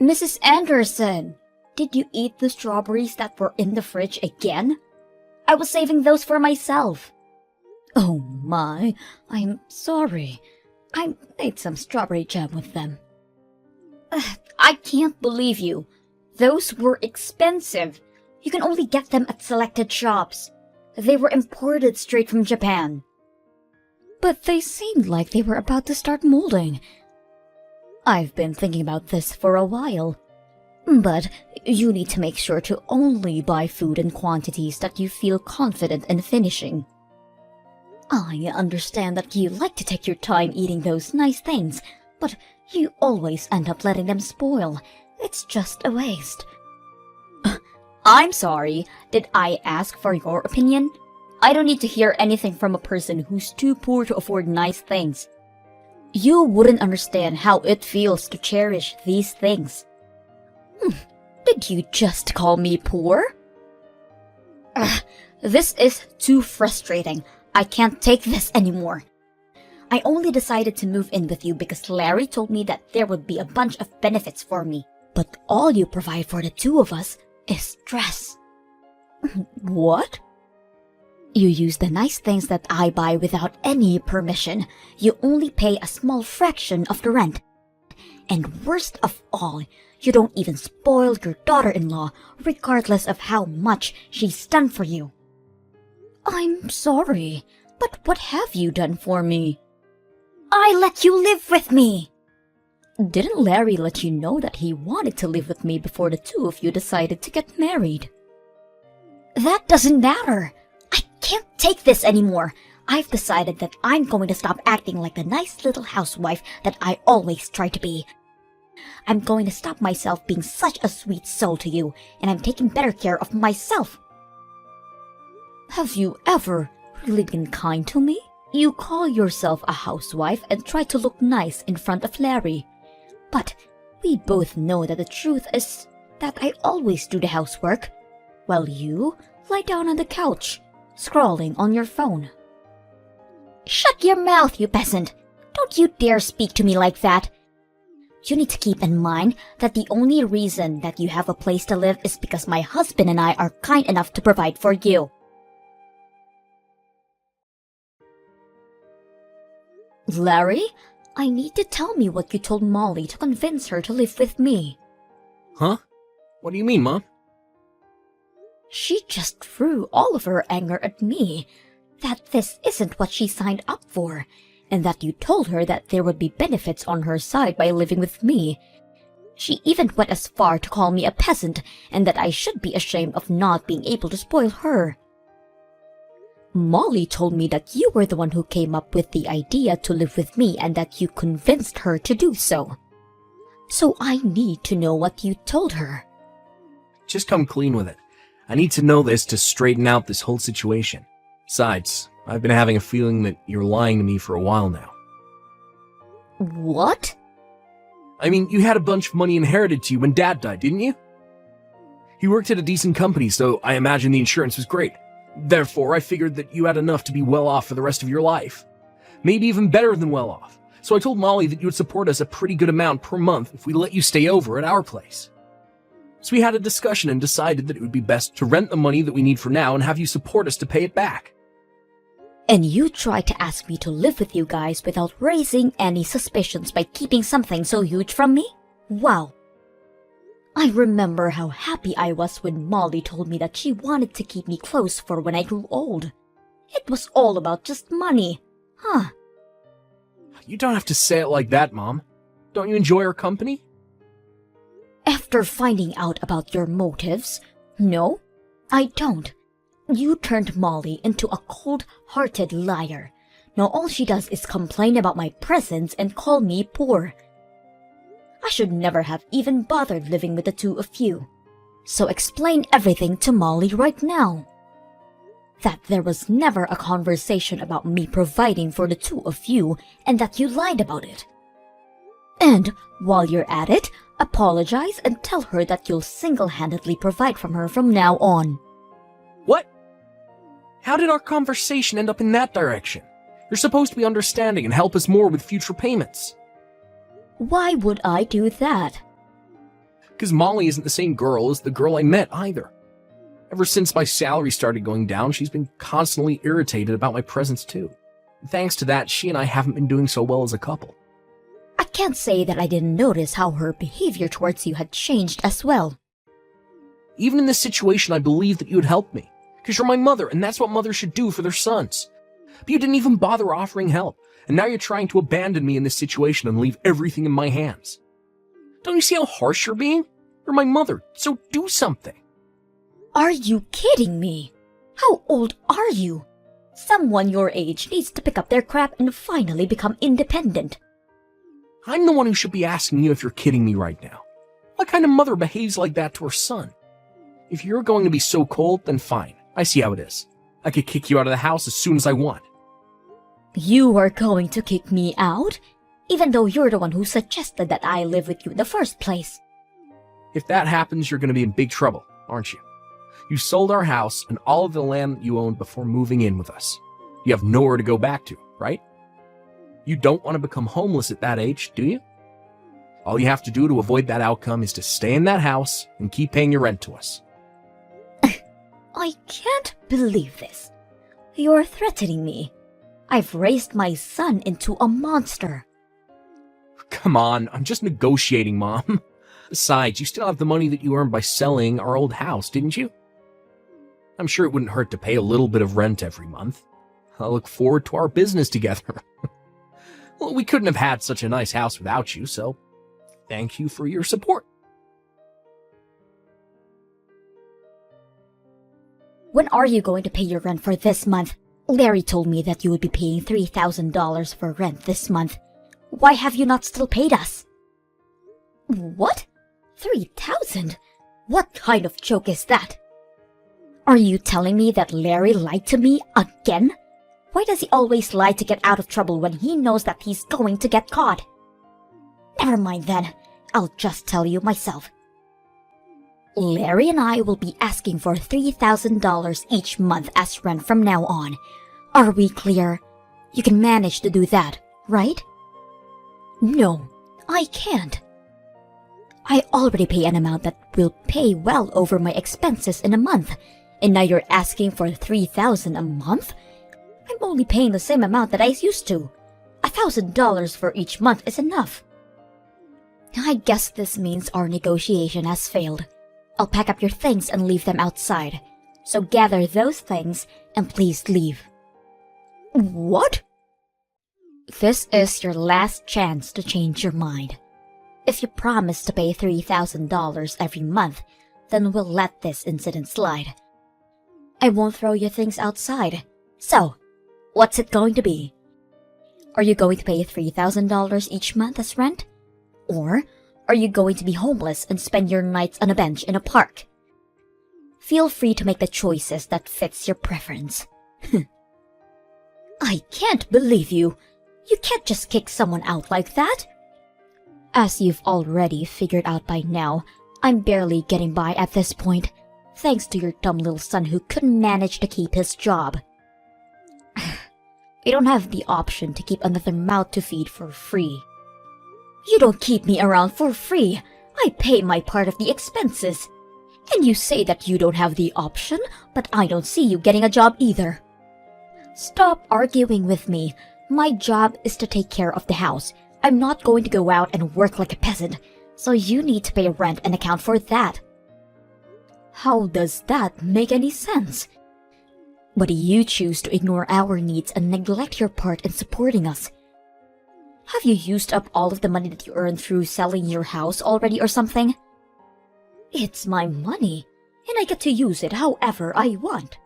Mrs. Anderson, did you eat the strawberries that were in the fridge again? I was saving those for myself. Oh my, I'm sorry. I made some strawberry jam with them. I can't believe you. Those were expensive. You can only get them at selected shops. They were imported straight from Japan. But they seemed like they were about to start molding. I've been thinking about this for a while. But you need to make sure to only buy food in quantities that you feel confident in finishing. I understand that you like to take your time eating those nice things, but you always end up letting them spoil. It's just a waste. I'm sorry. Did I ask for your opinion? I don't need to hear anything from a person who's too poor to afford nice things. You wouldn't understand how it feels to cherish these things. Did you just call me poor? This is too frustrating. I can't take this anymore. I only decided to move in with you because Larry told me that there would be a bunch of benefits for me. But all you provide for the two of us is stress. What? You use the nice things that I buy without any permission. You only pay a small fraction of the rent. And worst of all, you don't even spoil your daughter-in-law, regardless of how much she's done for you. I'm sorry, but what have you done for me? I let you live with me! Didn't Larry let you know that he wanted to live with me before the two of you decided to get married? That doesn't matter. I can't take this anymore. I've decided that I'm going to stop acting like the nice little housewife that I always try to be. I'm going to stop myself being such a sweet soul to you, and I'm taking better care of myself. Have you ever really been kind to me? You call yourself a housewife and try to look nice in front of Larry. But we both know that the truth is that I always do the housework, while you lie down on the couch, scrolling on your phone. Shut your mouth, you peasant! Don't you dare speak to me like that! You need to keep in mind that the only reason that you have a place to live is because my husband and I are kind enough to provide for you. Larry, I need to tell me what you told Molly to convince her to live with me. Huh? What do you mean, Mom? She just threw all of her anger at me, that this isn't what she signed up for, and that you told her that there would be benefits on her side by living with me. She even went as far to call me a peasant, and that I should be ashamed of not being able to spoil her. Molly told me that you were the one who came up with the idea to live with me and that you convinced her to do so. So I need to know what you told her. Just come clean with it. I need to know this to straighten out this whole situation. Besides, I've been having a feeling that you're lying to me for a while now. What? I mean, you had a bunch of money inherited to you when Dad died, didn't you? He worked at a decent company, so I imagine the insurance was great. Therefore, I figured that you had enough to be well off for the rest of your life. Maybe even better than well off. So I told Molly that you would support us a pretty good amount per month if we let you stay over at our place. So we had a discussion and decided that it would be best to rent the money that we need for now and have you support us to pay it back. And you tried to ask me to live with you guys without raising any suspicions by keeping something so huge from me? Wow. I remember how happy I was when Molly told me that she wanted to keep me close for when I grew old. It was all about just money. Huh. You don't have to say it like that, Mom. Don't you enjoy our company? After finding out about your motives, no, I don't. You turned Molly into a cold-hearted liar. Now all she does is complain about my presence and call me poor. I should never have even bothered living with the two of you. So explain everything to Molly right now. That there was never a conversation about me providing for the two of you and that you lied about it. And while you're at it, apologize and tell her that you'll single-handedly provide for her from now on. What? How did our conversation end up in that direction? You're supposed to be understanding and help us more with future payments. Why would I do that? Because Molly isn't the same girl as the girl I met either. Ever since my salary started going down, she's been constantly irritated about my presence too. Thanks to that, she and I haven't been doing so well as a couple. I can't say that I didn't notice how her behavior towards you had changed as well. Even in this situation, I believed that you would help me. Because you're my mother, and that's what mothers should do for their sons. But you didn't even bother offering help, and now you're trying to abandon me in this situation and leave everything in my hands. Don't you see how harsh you're being? You're my mother, so do something. Are you kidding me? How old are you? Someone your age needs to pick up their crap and finally become independent. I'm the one who should be asking you if you're kidding me right now. What kind of mother behaves like that to her son? If you're going to be so cold, then fine. I see how it is. I could kick you out of the house as soon as I want. You are going to kick me out? Even though you're the one who suggested that I live with you in the first place. If that happens, you're going to be in big trouble, aren't you? You sold our house and all of the land that you owned before moving in with us. You have nowhere to go back to, right? You don't want to become homeless at that age, do you? All you have to do to avoid that outcome is to stay in that house and keep paying your rent to us. I can't believe this. You're threatening me. I've raised my son into a monster. Come on, I'm just negotiating, Mom. Besides, you still have the money that you earned by selling our old house, didn't you? I'm sure it wouldn't hurt to pay a little bit of rent every month. I look forward to our business together. Well, we couldn't have had such a nice house without you, so thank you for your support. When are you going to pay your rent for this month? Larry told me that you would be paying $3,000 for rent this month. Why have you not still paid us? What? 3,000? What kind of joke is that? Are you telling me that Larry lied to me again? Why does he always lie to get out of trouble when he knows that he's going to get caught? Never mind then. I'll just tell you myself. Larry and I will be asking for $3,000 each month as rent from now on. Are we clear? You can manage to do that, right? No, I can't. I already pay an amount that will pay well over my expenses in a month, and now you're asking for $3,000 a month? I'm only paying the same amount that I used to. $1,000 for each month is enough. I guess this means our negotiation has failed. I'll pack up your things and leave them outside. So gather those things and please leave. What? This is your last chance to change your mind. If you promise to pay $3,000 every month, then we'll let this incident slide. I won't throw your things outside. So, what's it going to be? Are you going to pay $3,000 each month as rent? Or are you going to be homeless and spend your nights on a bench in a park? Feel free to make the choices that fits your preference. I can't believe you. You can't just kick someone out like that. As you've already figured out by now, I'm barely getting by at this point, thanks to your dumb little son who couldn't manage to keep his job. We don't have the option to keep another mouth to feed for free. You don't keep me around for free. I pay my part of the expenses. And you say that you don't have the option, but I don't see you getting a job either. Stop arguing with me. My job is to take care of the house. I'm not going to go out and work like a peasant, so you need to pay rent and account for that. How does that make any sense? But you choose to ignore our needs and neglect your part in supporting us. Have you used up all of the money that you earned through selling your house already or something? It's my money, and I get to use it however I want.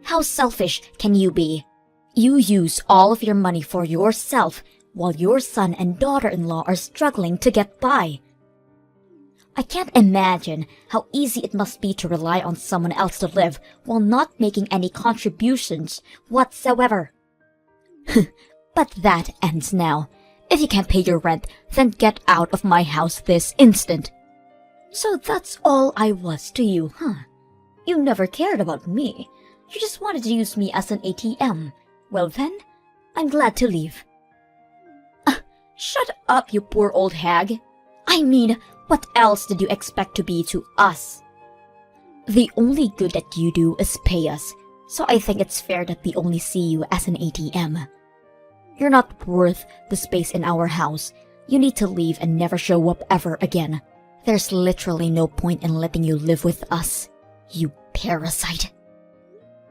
How selfish can you be? You use all of your money for yourself while your son and daughter-in-law are struggling to get by. I can't imagine how easy it must be to rely on someone else to live while not making any contributions whatsoever. But that ends now. If you can't pay your rent, then get out of my house this instant. So that's all I was to you, huh? You never cared about me. You just wanted to use me as an ATM. Well then, I'm glad to leave. Shut up, you poor old hag. I mean, What else did you expect to be to us? The only good that you do is pay us, so I think it's fair that we only see you as an ATM. You're not worth the space in our house. You need to leave and never show up ever again. There's literally no point in letting you live with us, you parasite.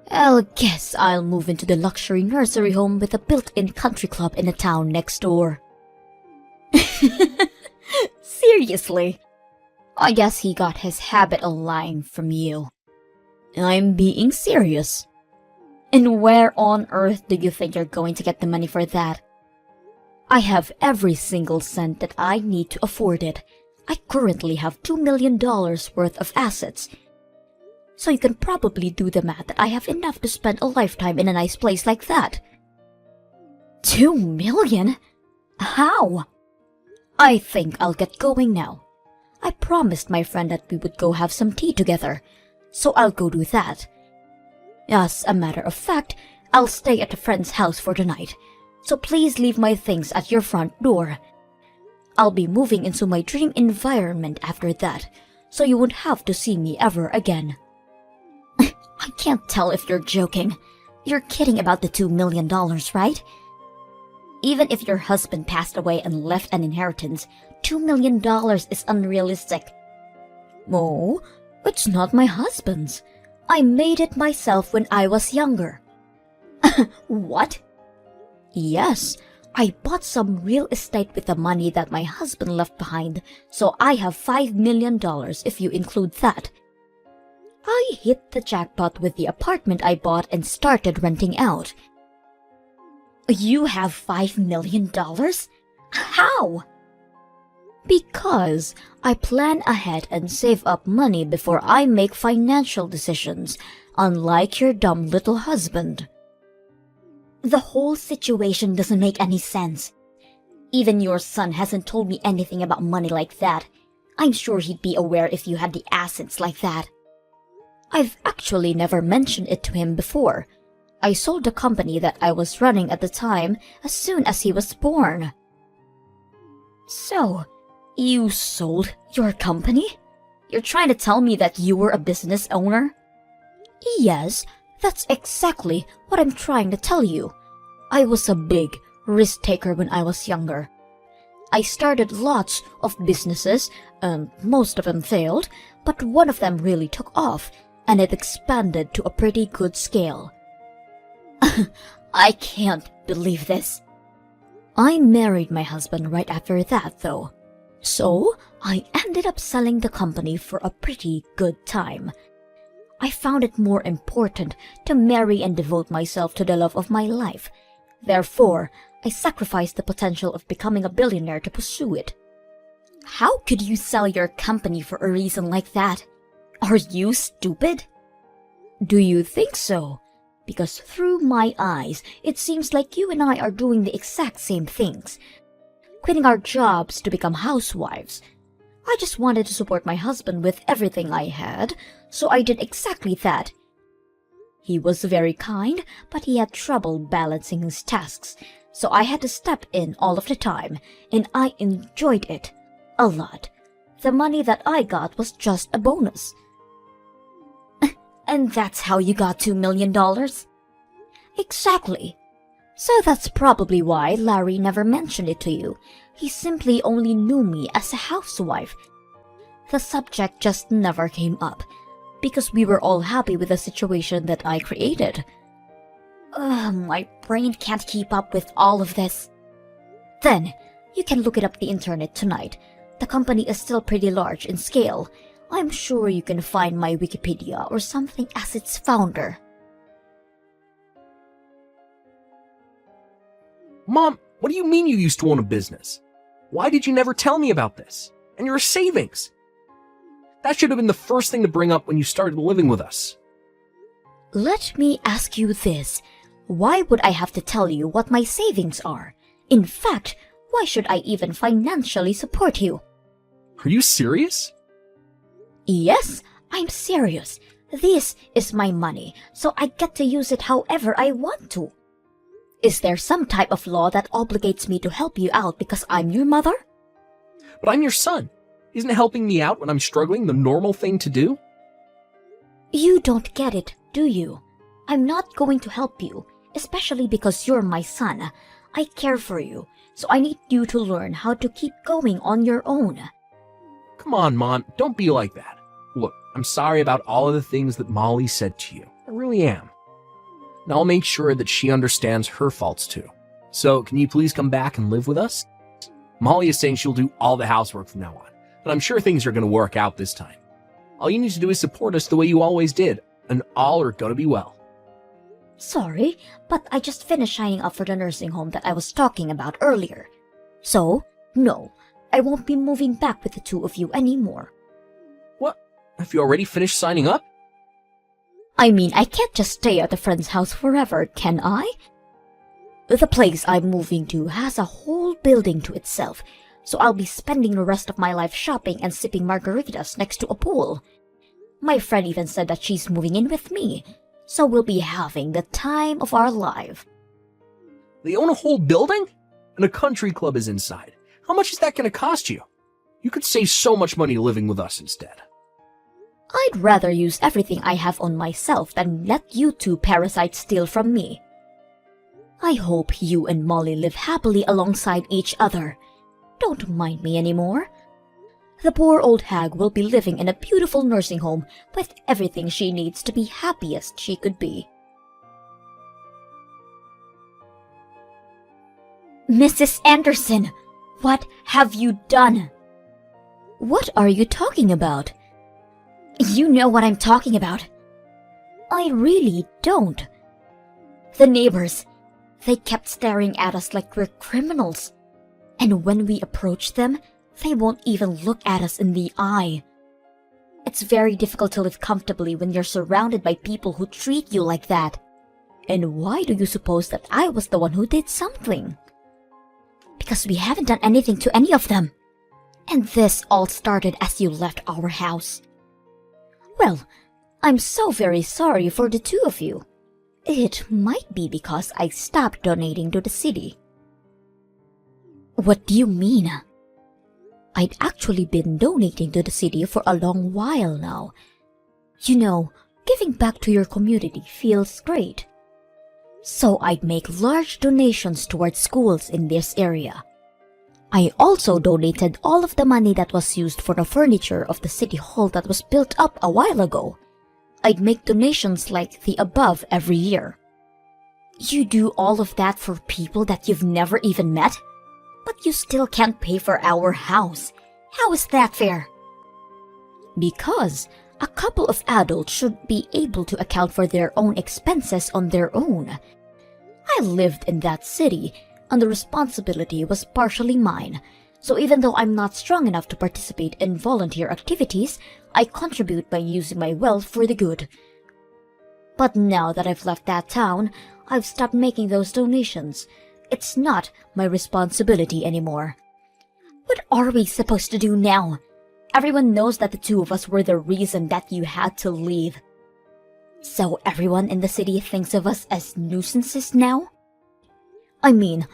I guess I'll move into the luxury nursery home with a built-in country club in the town next door. Seriously? I guess he got his habit of lying from you. I'm being serious. And where on earth do you think you're going to get the money for that? I have every single cent that I need to afford it. I currently have $2 million worth of assets. So you can probably do the math that I have enough to spend a lifetime in a nice place like that. 2 million? How? I think I'll get going now. I promised my friend that we would go have some tea together, so I'll go do that. As a matter of fact, I'll stay at a friend's house for the night, so please leave my things at your front door. I'll be moving into my dream environment after that, so you won't have to see me ever again. I can't tell if you're joking. You're kidding about the $2 million, right? Even if your husband passed away and left an inheritance, $2 million is unrealistic. Oh, it's not my husband's. I made it myself when I was younger. What? Yes, I bought some real estate with the money that my husband left behind, so I have $5 million if you include that. I hit the jackpot with the apartment I bought and started renting out. You have $5 million? How? Because I plan ahead and save up money before I make financial decisions, unlike your dumb little husband. The whole situation doesn't make any sense. Even your son hasn't told me anything about money like that. I'm sure he'd be aware if you had the assets like that. I've actually never mentioned it to him before. I sold the company that I was running at the time as soon as he was born. So, you sold your company? You're trying to tell me that you were a business owner? Yes, that's exactly what I'm trying to tell you. I was a big risk taker when I was younger. I started lots of businesses, and most of them failed, but one of them really took off, and it expanded to a pretty good scale. I can't believe this. I married my husband right after that, though. So, I ended up selling the company for a pretty good time. I found it more important to marry and devote myself to the love of my life. Therefore, I sacrificed the potential of becoming a billionaire to pursue it. How could you sell your company for a reason like that? Are you stupid? Do you think so? Because through my eyes, it seems like you and I are doing the exact same things. Quitting our jobs to become housewives. I just wanted to support my husband with everything I had, so I did exactly that. He was very kind, but he had trouble balancing his tasks, so I had to step in all of the time, and I enjoyed it a lot. The money that I got was just a bonus. And that's how you got $2 million? Exactly. So that's probably why Larry never mentioned it to you. He simply only knew me as a housewife. The subject just never came up, because we were all happy with the situation that I created. My brain can't keep up with all of this. Then, you can look it up the internet tonight. The company is still pretty large in scale. I'm sure you can find my Wikipedia or something as its founder. Mom, what do you mean you used to own a business? Why did you never tell me about this? And your savings? That should have been the first thing to bring up when you started living with us. Let me ask you this. Why would I have to tell you what my savings are? In fact, why should I even financially support you? Are you serious? Yes, I'm serious. This is my money, so I get to use it however I want to. Is there some type of law that obligates me to help you out because I'm your mother? But I'm your son. Isn't helping me out when I'm struggling the normal thing to do? You don't get it, do you? I'm not going to help you, especially because you're my son. I care for you, so I need you to learn how to keep going on your own. Come on, Mon, don't be like that. Look, I'm sorry about all of the things that Molly said to you. I really am. And I'll make sure that she understands her faults too. So, can you please come back and live with us? Molly is saying she'll do all the housework from now on, but I'm sure things are going to work out this time. All you need to do is support us the way you always did, and all are going to be well. Sorry, but I just finished signing up for the nursing home that I was talking about earlier. So, no, I won't be moving back with the two of you anymore. What? Have you already finished signing up? I mean, I can't just stay at a friend's house forever, can I? The place I'm moving to has a whole building to itself, so I'll be spending the rest of my life shopping and sipping margaritas next to a pool. My friend even said that she's moving in with me, so we'll be having the time of our life. They own a whole building? And a country club is inside. How much is that going to cost you? You could save so much money living with us instead. I'd rather use everything I have on myself than let you two parasites steal from me. I hope you and Molly live happily alongside each other. Don't mind me anymore. The poor old hag will be living in a beautiful nursing home with everything she needs to be happiest she could be. Mrs. Anderson, what have you done? What are you talking about? You know what I'm talking about. I really don't. The neighbors, they kept staring at us like we're criminals. And when we approach them, they won't even look at us in the eye. It's very difficult to live comfortably when you're surrounded by people who treat you like that. And why do you suppose that I was the one who did something? Because we haven't done anything to any of them. And this all started as you left our house. Well, I'm so very sorry for the two of you. It might be because I stopped donating to the city. What do you mean? I'd actually been donating to the city for a long while now. You know, giving back to your community feels great. So I'd make large donations towards schools in this area. I also donated all of the money that was used for the furniture of the city hall that was built up a while ago. I'd make donations like the above every year. You do all of that for people that you've never even met? But you still can't pay for our house. How is that fair? Because a couple of adults should be able to account for their own expenses on their own. I lived in that city, and the responsibility was partially mine. So even though I'm not strong enough to participate in volunteer activities, I contribute by using my wealth for the good. But now that I've left that town, I've stopped making those donations. It's not my responsibility anymore. What are we supposed to do now? Everyone knows that the two of us were the reason that you had to leave. So everyone in the city thinks of us as nuisances now? I mean,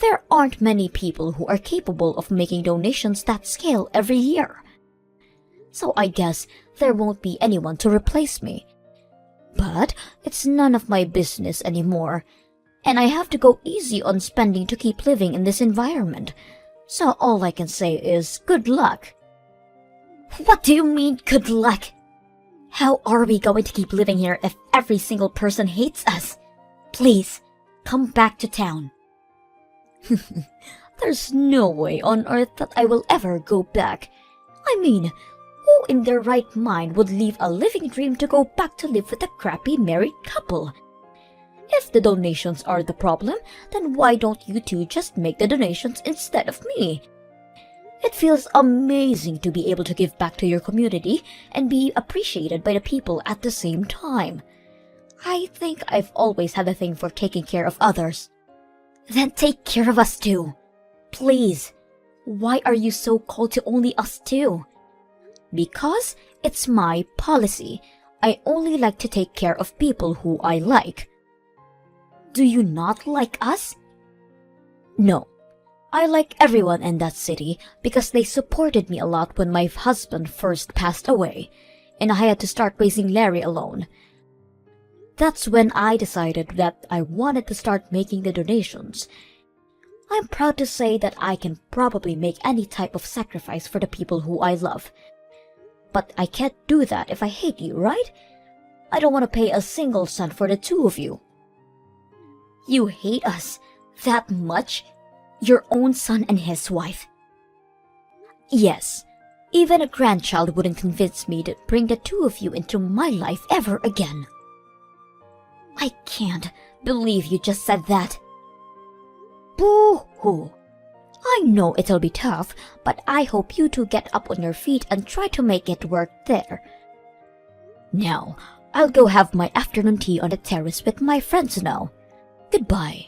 there aren't many people who are capable of making donations that scale every year. So I guess there won't be anyone to replace me. But it's none of my business anymore. And I have to go easy on spending to keep living in this environment. So all I can say is good luck. What do you mean, good luck? How are we going to keep living here if every single person hates us? Please, come back to town. There's no way on earth that I will ever go back. I mean, who in their right mind would leave a living dream to go back to live with a crappy married couple? If the donations are the problem, then why don't you two just make the donations instead of me? It feels amazing to be able to give back to your community and be appreciated by the people at the same time. I think I've always had a thing for taking care of others. Then take care of us too. Please. Why are you so cold to only us two? Because it's my policy. I only like to take care of people who I like. Do you not like us? No. I like everyone in that city because they supported me a lot when my husband first passed away, and I had to start raising Larry alone. That's when I decided that I wanted to start making the donations. I'm proud to say that I can probably make any type of sacrifice for the people who I love. But I can't do that if I hate you, right? I don't want to pay a single cent for the two of you. You hate us that much? Your own son and his wife? Yes. Even a grandchild wouldn't convince me to bring the two of you into my life ever again. I can't believe you just said that. Boo-hoo. I know it'll be tough, but I hope you two get up on your feet and try to make it work there. Now, I'll go have my afternoon tea on the terrace with my friends now. Goodbye.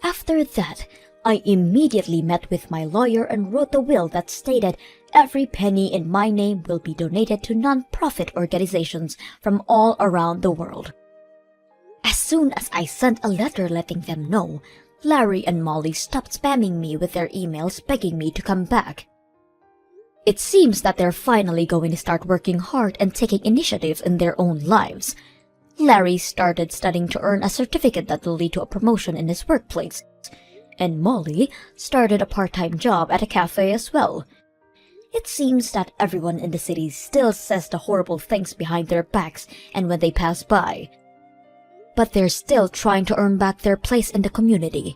After that, I immediately met with my lawyer and wrote a will that stated every penny in my name will be donated to non-profit organizations from all around the world. As soon as I sent a letter letting them know, Larry and Molly stopped spamming me with their emails begging me to come back. It seems that they're finally going to start working hard and taking initiative in their own lives. Larry started studying to earn a certificate that will lead to a promotion in his workplace, and Molly started a part-time job at a cafe as well. It seems that everyone in the city still says the horrible things behind their backs and when they pass by. But they're still trying to earn back their place in the community.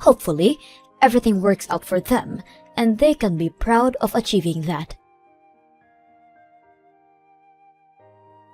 Hopefully, everything works out for them, and they can be proud of achieving that.